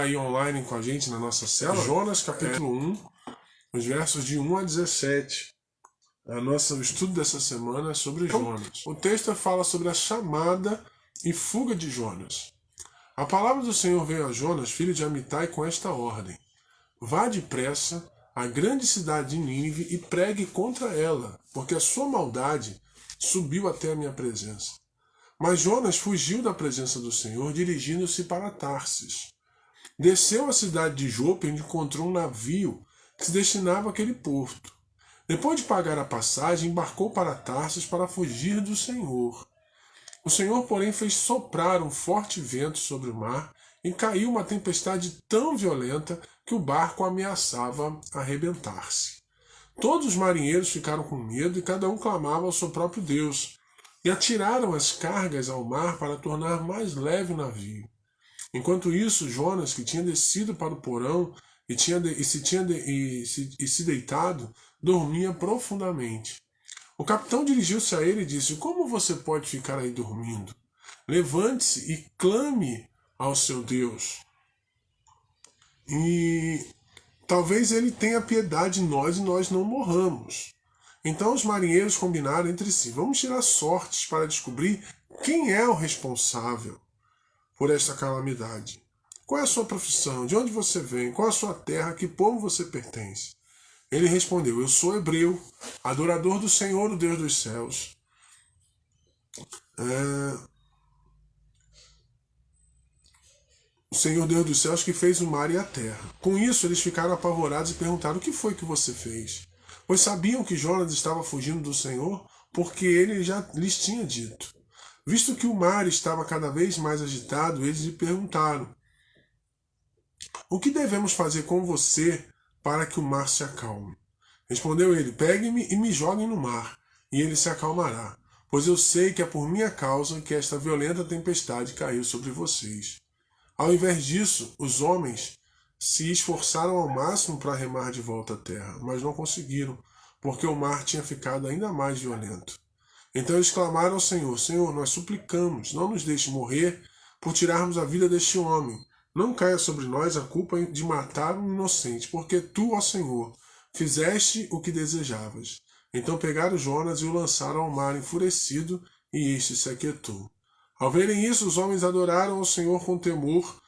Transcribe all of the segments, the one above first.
aí online com a gente na nossa célula, Jonas capítulo 1, os versos de 1 a 17. O estudo dessa semana é sobre Jonas. O texto fala sobre a chamada e fuga de Jonas. A palavra do Senhor veio a Jonas, filho de Amitai, com esta ordem: vá depressa à grande cidade de Nínive e pregue contra ela, porque a sua maldade subiu até a minha presença. Mas Jonas fugiu da presença do Senhor, dirigindo-se para Tarsis. Desceu à cidade de Jope, onde encontrou um navio que se destinava àquele porto. Depois de pagar a passagem, embarcou para Tarsis para fugir do Senhor. O Senhor, porém, fez soprar um forte vento sobre o mar e caiu uma tempestade tão violenta que o barco ameaçava arrebentar-se. Todos os marinheiros ficaram com medo e cada um clamava ao seu próprio Deus, e atiraram as cargas ao mar para tornar mais leve o navio. Enquanto isso, Jonas, que tinha descido para o porão e se deitado, dormia profundamente. O capitão dirigiu-se a ele e disse: como você pode ficar aí dormindo? Levante-se e clame ao seu Deus. E talvez ele tenha piedade de nós e nós não morramos. Então os marinheiros combinaram entre si: vamos tirar sortes para descobrir quem é o responsável por esta calamidade. Qual é a sua profissão? De onde você vem? Qual é a sua terra? A que povo você pertence? Ele respondeu: eu sou hebreu, adorador do Senhor, o Deus dos céus. O Senhor Deus dos céus que fez o mar e a terra. Com isso eles ficaram apavorados e perguntaram: o que foi que você fez? Pois sabiam que Jonas estava fugindo do Senhor, porque ele já lhes tinha dito. Visto que o mar estava cada vez mais agitado, eles lhe perguntaram: o que devemos fazer com você para que o mar se acalme? Respondeu ele: peguem-me e me joguem no mar, e ele se acalmará, pois eu sei que é por minha causa que esta violenta tempestade caiu sobre vocês. Ao invés disso, os homens se esforçaram ao máximo para remar de volta à terra, mas não conseguiram, porque o mar tinha ficado ainda mais violento. Então eles clamaram ao Senhor: Senhor, nós suplicamos, não nos deixe morrer por tirarmos a vida deste homem. Não caia sobre nós a culpa de matar um inocente, porque tu, ó Senhor, fizeste o que desejavas. Então pegaram Jonas e o lançaram ao mar enfurecido, e este se aquietou. Ao verem isso, os homens adoraram ao Senhor com temor,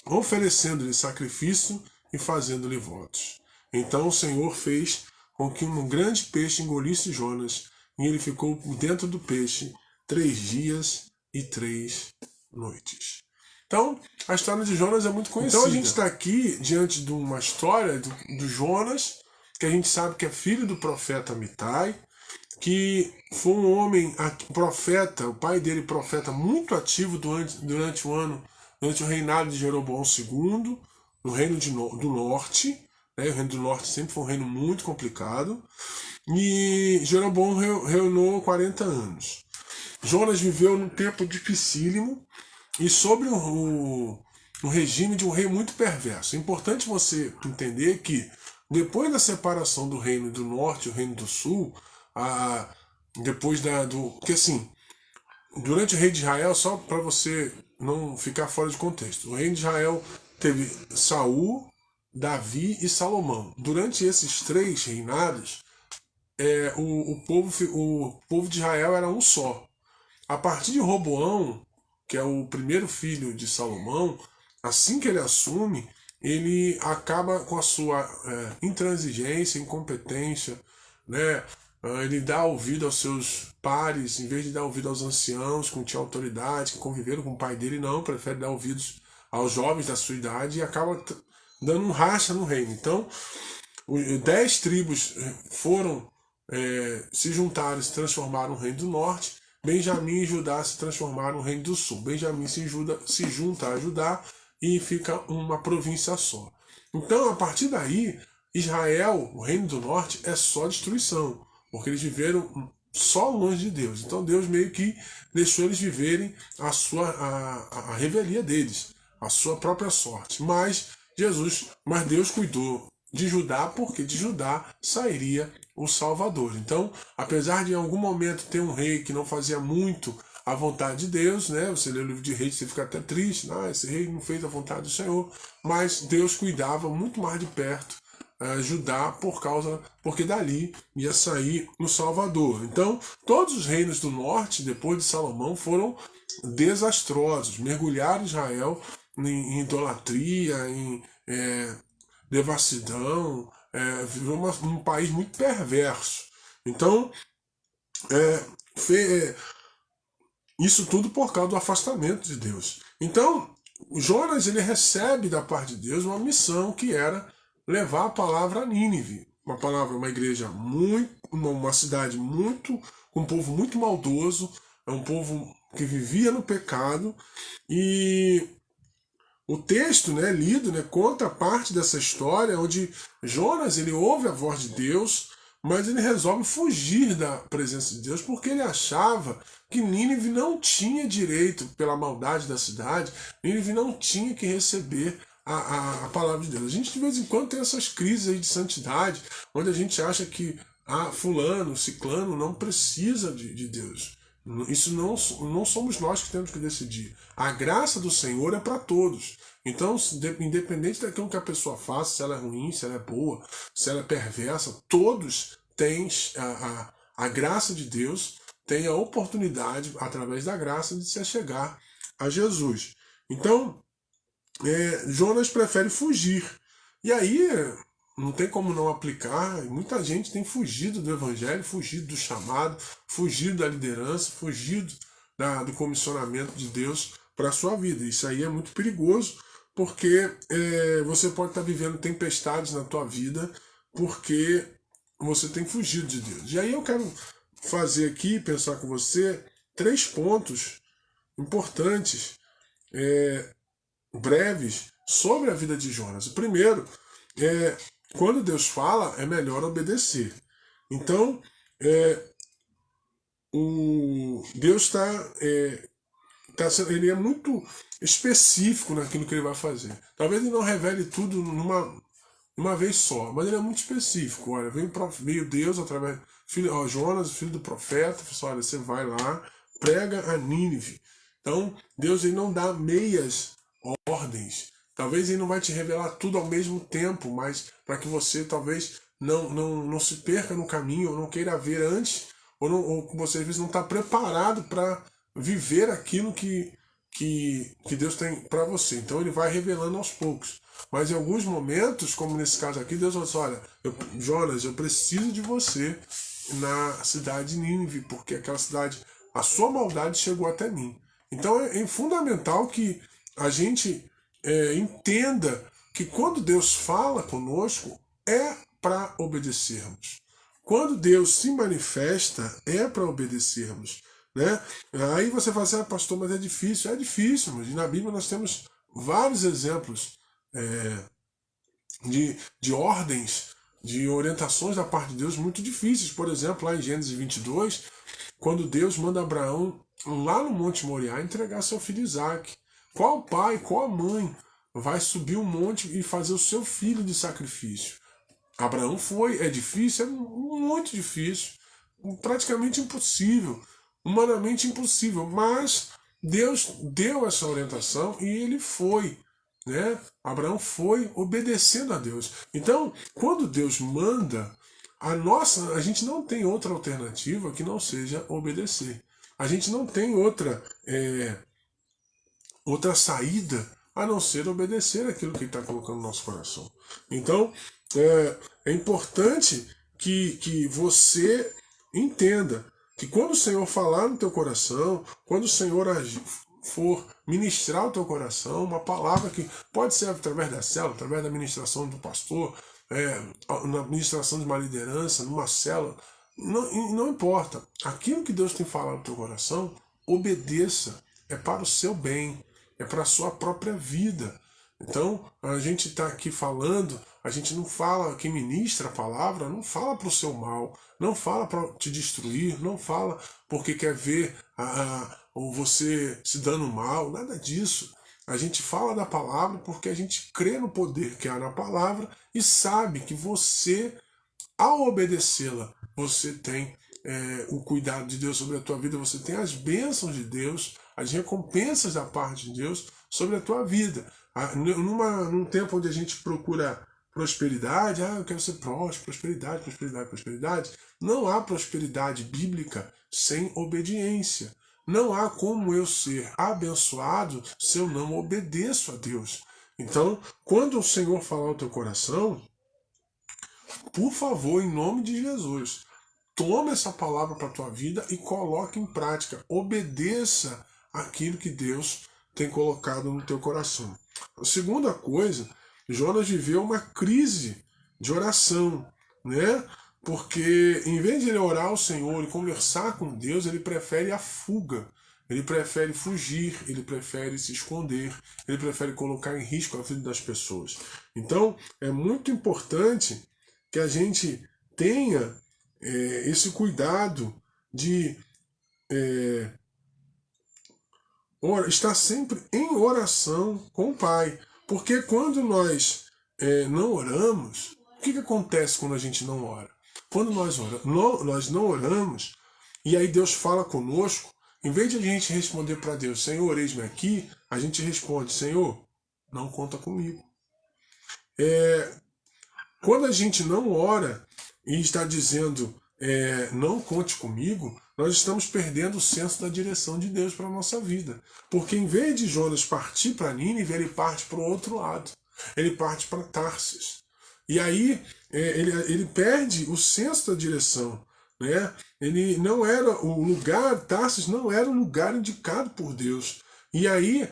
oferecendo-lhe sacrifício e fazendo-lhe votos. Então o Senhor fez com que um grande peixe engolisse Jonas, e ele ficou dentro do peixe 3 dias e 3 noites. Então, a história de Jonas é muito conhecida. Então a gente está aqui diante de uma história do Jonas, que a gente sabe que é filho do profeta Amitai, que foi um homem, profeta, o pai dele profeta muito ativo durante o reinado de Jeroboão II, no reino do norte. Né? O reino do norte sempre foi um reino muito complicado. E Jeroboão reinou 40 anos. Jonas viveu num tempo dificílimo e sob o regime de um rei muito perverso. É importante você entender que depois da separação do reino do norte e o reino do sul, porque assim, durante o rei de Israel, só para você não ficar fora de contexto, o reino de Israel teve Saul, Davi e Salomão. Durante esses 3 reinados, o povo de Israel era um só. A partir de Roboão, que é o primeiro filho de Salomão, assim que ele assume, ele acaba com a sua intransigência, incompetência, né? Ele dá ouvido aos seus pares, em vez de dar ouvido aos anciãos, que tinham autoridade, que conviveram com o pai dele, não, prefere dar ouvidos aos jovens da sua idade e acaba dando um racha no reino. Então, 10 tribos se juntaram e se transformaram no reino do norte. Benjamim e Judá se transformaram no reino do sul. Benjamim se junta a Judá e fica uma província só. Então, a partir daí, Israel, o reino do norte, é só destruição, porque eles viveram só longe de Deus. Então Deus meio que deixou eles viverem a revelia deles, a sua própria sorte. Mas Deus cuidou de Judá, porque de Judá sairia o Salvador. Então, apesar de em algum momento ter um rei que não fazia muito a vontade de Deus, né? Você lê o livro de Reis, você fica até triste, esse rei não fez a vontade do Senhor, mas Deus cuidava muito mais de perto Judá porque dali ia sair o Salvador. Então, todos os reinos do norte, depois de Salomão, foram desastrosos, mergulharam Israel em idolatria, em devassidão, virou um país muito perverso. Então, isso tudo por causa do afastamento de Deus. Então, Jonas ele recebe da parte de Deus uma missão que era levar a palavra a Nínive, uma igreja uma cidade com um povo muito maldoso, um povo que vivia no pecado, e o texto, lido, conta parte dessa história onde Jonas ele ouve a voz de Deus, mas ele resolve fugir da presença de Deus porque ele achava que Nínive não tinha direito, pela maldade da cidade, Nínive não tinha que receber a palavra de Deus. A gente de vez em quando tem essas crises aí de santidade, onde a gente acha que fulano, ciclano não precisa de Deus. Isso não somos nós que temos que decidir. A graça do Senhor é para todos. Então, independente daquilo que a pessoa faça, se ela é ruim, se ela é boa, se ela é perversa, todos têm a graça de Deus, têm a oportunidade, através da graça, de se achegar a Jesus. Então, Jonas prefere fugir. E aí, não tem como não aplicar. Muita gente tem fugido do evangelho, fugido do chamado, fugido da liderança, fugido do comissionamento de Deus para a sua vida. Isso aí é muito perigoso, porque você pode estar vivendo tempestades na tua vida porque você tem fugido de Deus. E aí eu quero fazer aqui, pensar com você, 3 pontos importantes, breves, sobre a vida de Jonas. O primeiro quando Deus fala, é melhor obedecer. Então, Deus ele é muito específico naquilo que ele vai fazer. Talvez ele não revele tudo numa vez só, mas ele é muito específico. Olha, veio Deus através Jonas, filho do profeta, falou: olha, você vai lá, prega a Nínive. Então, Deus ele não dá meias ordens. Talvez ele não vai te revelar tudo ao mesmo tempo, mas para que você talvez não se perca no caminho, ou não queira ver antes, ou você às vezes não está preparado para viver aquilo que Deus tem para você. Então ele vai revelando aos poucos. Mas em alguns momentos, como nesse caso aqui, Deus vai dizer: olha, Jonas, eu preciso de você na cidade de Nínive, porque aquela cidade, a sua maldade chegou até mim. Então é fundamental que a gente entenda que quando Deus fala conosco, é para obedecermos. Quando Deus se manifesta, é para obedecermos. Né? Aí você fala assim: pastor, mas é difícil. É difícil, mas na Bíblia nós temos vários exemplos de ordens, de orientações da parte de Deus muito difíceis. Por exemplo, lá em Gênesis 22, quando Deus manda Abraão, lá no Monte Moriá, entregar seu filho Isaque. Qual pai, qual mãe vai subir um monte e fazer o seu filho de sacrifício? Abraão foi. É difícil? É muito difícil. Praticamente impossível. Humanamente impossível. Mas Deus deu essa orientação e ele foi. Né? Abraão foi obedecendo a Deus. Então, quando Deus manda, a gente não tem outra alternativa que não seja obedecer. A gente não tem outra saída a não ser obedecer aquilo que ele está colocando no nosso coração. Então, é importante que você entenda que quando o Senhor falar no teu coração, quando o Senhor for ministrar o teu coração, uma palavra que pode ser através da célula, através da ministração do pastor, na ministração de uma liderança, numa célula, não importa. Aquilo que Deus tem falado no teu coração, obedeça. É para o seu bem, é para a sua própria vida. Então, a gente está aqui falando, a gente não fala, quem ministra a palavra, não fala para o seu mal, não fala para te destruir, não fala porque quer ver ou você se dando mal, nada disso. A gente fala da palavra porque a gente crê no poder que há na palavra e sabe que você, ao obedecê-la, você tem o cuidado de Deus sobre a tua vida, você tem as bênçãos de Deus, as recompensas da parte de Deus sobre a tua vida. Num tempo onde a gente procura prosperidade, eu quero ser próspero, prosperidade, prosperidade, prosperidade, não há prosperidade bíblica sem obediência. Não há como eu ser abençoado se eu não obedeço a Deus. Então, quando o Senhor falar ao teu coração, por favor, em nome de Jesus, toma essa palavra para a tua vida e coloque em prática. Obedeça aquilo que Deus tem colocado no teu coração. A segunda coisa, Jonas viveu uma crise de oração, né? Porque em vez de ele orar ao Senhor e conversar com Deus, ele prefere a fuga. Ele prefere fugir, ele prefere se esconder, ele prefere colocar em risco a vida das pessoas. Então, é muito importante que a gente tenha esse cuidado de estar sempre em oração com o Pai. Porque quando nós não oramos, o que acontece quando a gente não ora? Quando nós não oramos, e aí Deus fala conosco, em vez de a gente responder para Deus, Senhor, eis-me aqui, a gente responde, Senhor, não conta comigo. Quando a gente não ora e está dizendo, não conte comigo, nós estamos perdendo o senso da direção de Deus para a nossa vida. Porque em vez de Jonas partir para Nínive, ele parte para o outro lado. Ele parte para Tarsis. E aí ele perde o senso da direção. Né? Ele não era o lugar, Tarsis não era o lugar indicado por Deus. E aí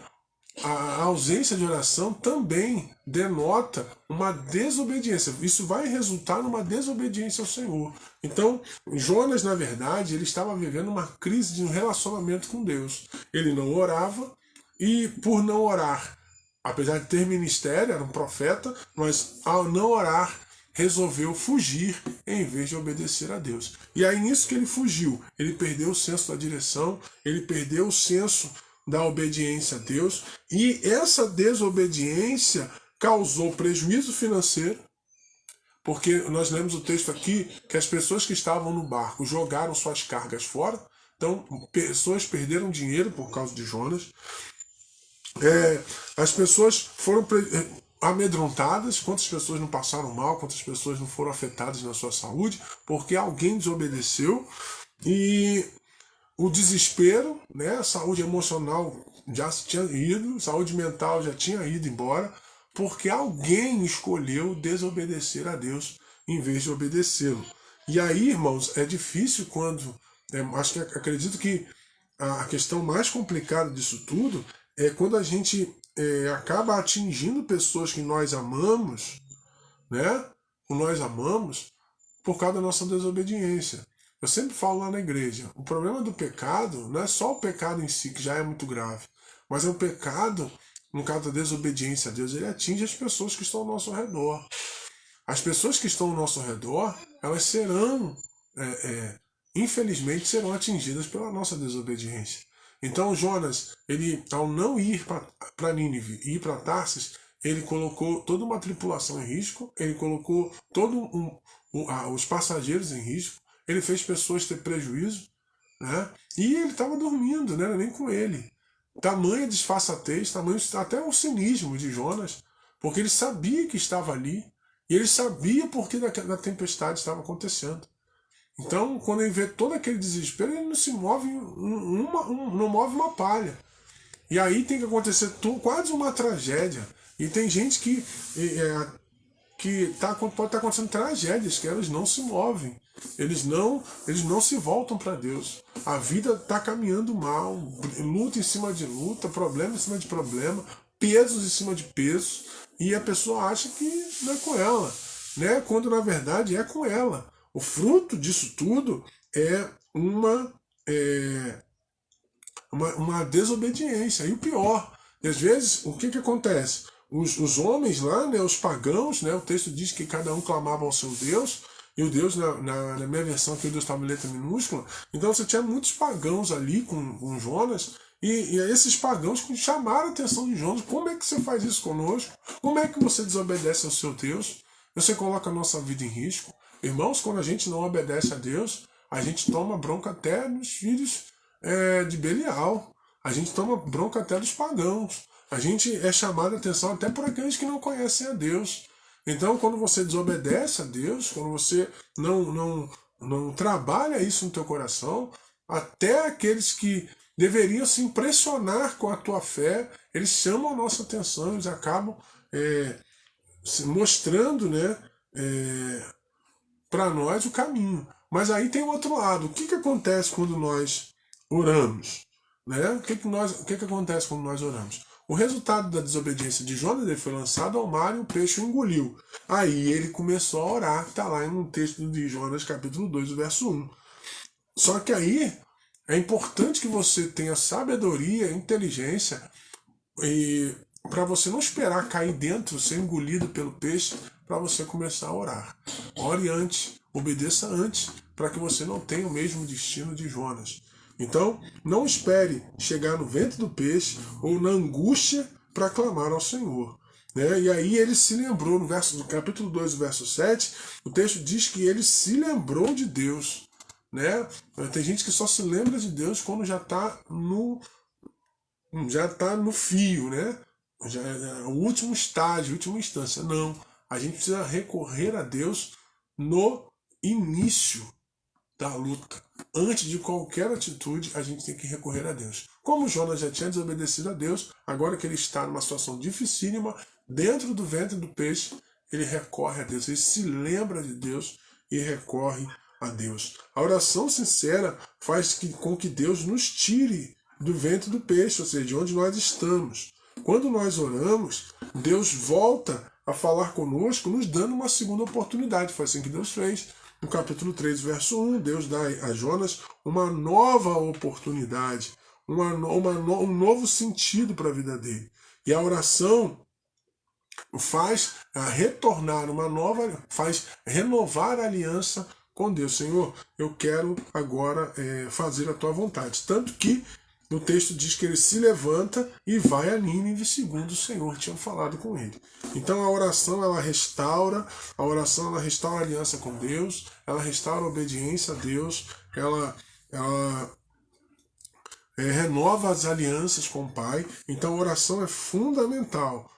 a ausência de oração também denota uma desobediência. Isso vai resultar numa desobediência ao Senhor. Então, Jonas, na verdade, ele estava vivendo uma crise de um relacionamento com Deus. Ele não orava e, por não orar, apesar de ter ministério, era um profeta, mas ao não orar, resolveu fugir em vez de obedecer a Deus. E aí, nisso que ele fugiu, ele perdeu o senso da direção, ele perdeu o senso da obediência a Deus, e essa desobediência causou prejuízo financeiro, porque nós lemos o texto aqui que as pessoas que estavam no barco jogaram suas cargas fora, então pessoas perderam dinheiro por causa de Jonas, as pessoas foram amedrontadas, quantas pessoas não passaram mal, quantas pessoas não foram afetadas na sua saúde, porque alguém desobedeceu, e o desespero, né, a saúde emocional já tinha ido, saúde mental já tinha ido embora, porque alguém escolheu desobedecer a Deus em vez de obedecê-lo. E aí, irmãos, é difícil quando... acredito que a questão mais complicada disso tudo é quando a gente acaba atingindo pessoas que nós amamos, né? Que nós amamos por causa da nossa desobediência. Eu sempre falo lá na igreja, o problema do pecado não é só o pecado em si, que já é muito grave, mas é o pecado, no caso da desobediência a Deus, ele atinge as pessoas que estão ao nosso redor. As pessoas que estão ao nosso redor, elas serão, infelizmente, serão atingidas pela nossa desobediência. Então Jonas, ele, ao não ir para Nínive e ir para Tarsis, ele colocou toda uma tripulação em risco, ele colocou os passageiros em risco, ele fez pessoas ter prejuízo, né? E ele estava dormindo, não era nem com ele. Tamanha disfarçatez, tamanho até o cinismo de Jonas, porque ele sabia que estava ali, e ele sabia por que da tempestade estava acontecendo. Então, quando ele vê todo aquele desespero, ele não se move, não move uma palha. E aí tem que acontecer quase uma tragédia. E tem gente que pode estar acontecendo tragédias, que elas não se movem. Eles não se voltam para Deus. A vida está caminhando mal, luta em cima de luta, problema em cima de problema, pesos em cima de pesos, e a pessoa acha que não é com ela, né? Quando na verdade é com ela. O fruto disso tudo é uma desobediência. E o pior, às vezes, o que acontece? Os homens lá, né, os pagãos, né, o texto diz que cada um clamava ao seu Deus, e o Deus, na minha versão aqui, o Deus estava em letra minúscula, então você tinha muitos pagãos ali com Jonas, e esses pagãos que chamaram a atenção de Jonas. Como é que você faz isso conosco? Como é que você desobedece ao seu Deus? Você coloca a nossa vida em risco. Irmãos, quando a gente não obedece a Deus, A gente toma bronca até dos filhos de Belial. A gente toma bronca até dos pagãos. A gente é chamado a atenção até por aqueles que não conhecem a Deus. Então, quando você desobedece a Deus, quando você não trabalha isso no teu coração, até aqueles que deveriam se impressionar com a tua fé, eles chamam a nossa atenção, eles acabam se mostrando, né, para nós o caminho. Mas aí tem o outro lado. O que acontece quando nós oramos? Né? O que acontece quando nós oramos? O resultado da desobediência de Jonas, ele foi lançado ao mar e o peixe o engoliu. Aí ele começou a orar, que está lá no texto de Jonas, capítulo 2, verso 1. Só que aí é importante que você tenha sabedoria, inteligência, e para você não esperar cair dentro, ser engolido pelo peixe, para você começar a orar. Ore antes, obedeça antes, para que você não tenha o mesmo destino de Jonas. Então, não espere chegar no ventre do peixe ou na angústia para clamar ao Senhor. Né? E aí ele se lembrou, no capítulo 2, verso 7, o texto diz que ele se lembrou de Deus. Né? Tem gente que só se lembra de Deus quando já está no fio, né? Já é o último estágio, a última instância. Não, a gente precisa recorrer a Deus no início da luta. Antes de qualquer atitude, a gente tem que recorrer a Deus. Como Jonas já tinha desobedecido a Deus, agora que ele está numa situação dificílima, dentro do ventre do peixe, ele recorre a Deus, ele se lembra de Deus e recorre a Deus. A oração sincera faz com que Deus nos tire do ventre do peixe, ou seja, de onde nós estamos. Quando nós oramos, Deus volta a falar conosco, nos dando uma segunda oportunidade. Foi assim que Deus fez. No capítulo 3, verso 1, Deus dá a Jonas uma nova oportunidade, um novo sentido para a vida dele. E a oração faz faz renovar a aliança com Deus. Senhor, eu quero agora fazer a tua vontade. Tanto que no texto diz que ele se levanta e vai a Nínive, segundo o Senhor tinha falado com ele. Então a oração ela restaura a aliança com Deus, ela restaura a obediência a Deus, ela renova as alianças com o Pai. Então a oração é fundamental.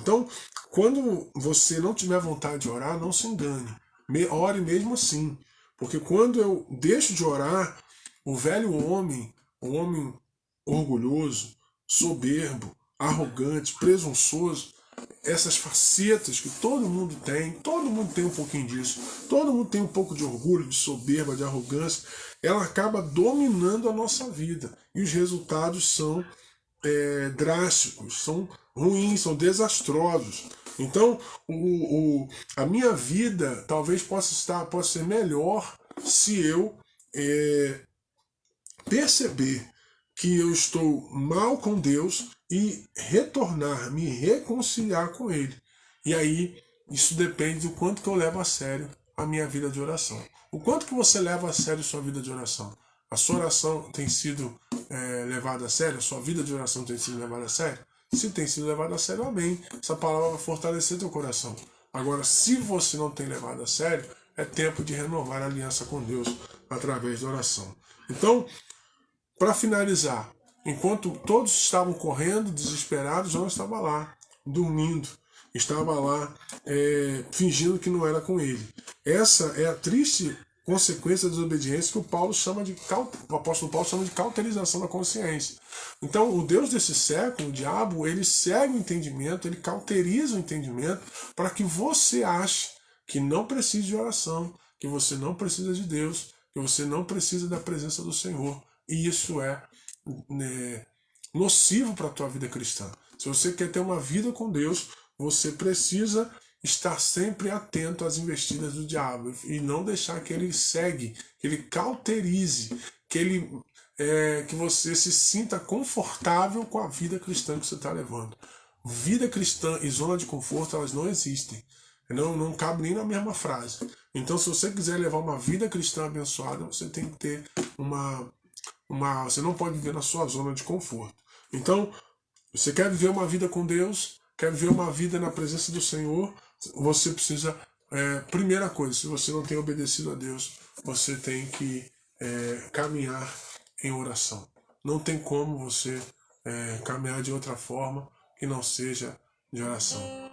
Então, quando você não tiver vontade de orar, não se engane. Ore mesmo assim. Porque quando eu deixo de orar, o velho homem, o homem orgulhoso, soberbo, arrogante, presunçoso, essas facetas que todo mundo tem um pouquinho disso, todo mundo tem um pouco de orgulho, de soberba, de arrogância, ela acaba dominando a nossa vida. E os resultados são drásticos, são ruins, são desastrosos. Então, a minha vida talvez possa ser melhor se eu perceber que eu estou mal com Deus e retornar, me reconciliar com Ele. E aí, isso depende do quanto que eu levo a sério a minha vida de oração. O quanto que você leva a sério a sua vida de oração? A sua oração tem sido levada a sério? A sua vida de oração tem sido levada a sério? Se tem sido levada a sério, amém. Essa palavra vai fortalecer teu coração. Agora, se você não tem levado a sério, é tempo de renovar a aliança com Deus através da oração. Então, para finalizar, enquanto todos estavam correndo, desesperados, Jonas estava lá, dormindo, estava lá fingindo que não era com ele. Essa é a triste consequência da desobediência que o apóstolo Paulo chama de cauterização da consciência. Então, o Deus desse século, o diabo, ele segue o entendimento, ele cauteriza o entendimento para que você ache que não precisa de oração, que você não precisa de Deus, que você não precisa da presença do Senhor. E isso é nocivo para a tua vida cristã. Se você quer ter uma vida com Deus, você precisa estar sempre atento às investidas do diabo e não deixar que ele que ele cauterize, que você se sinta confortável com a vida cristã que você está levando. Vida cristã e zona de conforto, elas não existem. Não cabe nem na mesma frase. Então, se você quiser levar uma vida cristã abençoada, você tem que ter você não pode viver na sua zona de conforto. Então, você quer viver uma vida com Deus, quer viver uma vida na presença do Senhor, você precisa Primeira coisa, se você não tem obedecido a Deus, você tem que caminhar em oração. Não tem como você caminhar de outra forma que não seja de oração.